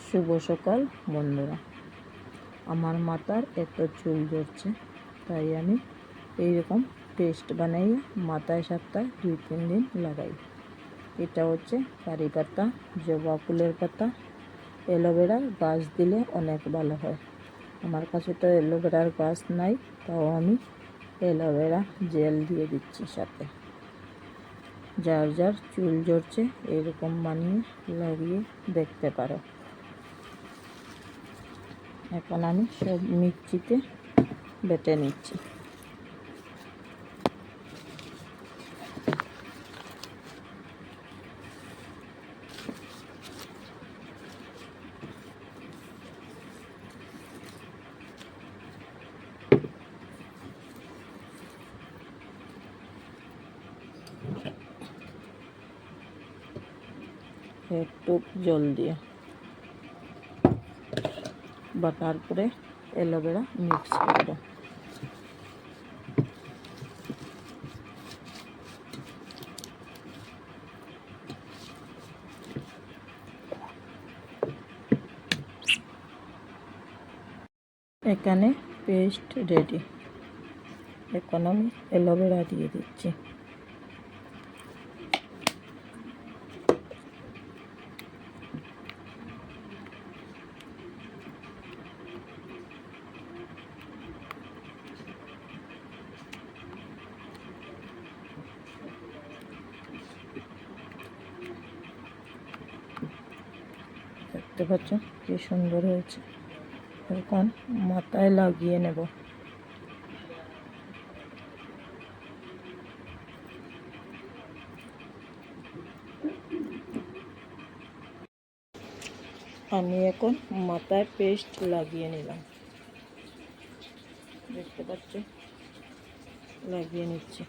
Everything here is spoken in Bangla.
শুভ সকাল বন্ধুরা। আমার মাথার এত চুল ঝরছে, তাই আমি এইরকম পেস্ট বানাই মাথায় সপ্তাহে 2-3 দিন লাগাই। এটা হচ্ছে কারি পাতা, জবা ফুলের পাতা, অ্যালোভেরা গাছ দিলে অনেক ভালো হয়। আমার কাছে তো অ্যালোভেরার গাছ নাই, তাও আমি অ্যালোভেরা জেল দিয়ে দিচ্ছি সাথে। যার যার চুল ঝরছে এরকম বানিয়ে লাগিয়ে দেখতে পারো। এখন আমি সব মিক্সিতে বেটে নিচ্ছি। একটু জল দিয়ে বাটার করে অ্যালোভেরা মিক্স করব। এখানে পেস্ট রেডি। এখন আমি অ্যালোভেরা দিয়ে দিচ্ছি। দেখতে পাচ্ছ কি সুন্দর হয়েছে। এখন মাথায় লাগিয়ে নেব। আমি এখন মাথায় পেস্ট লাগিয়ে নিলাম। দেখতে পাচ্ছ, লাগিয়ে নিচ্ছি।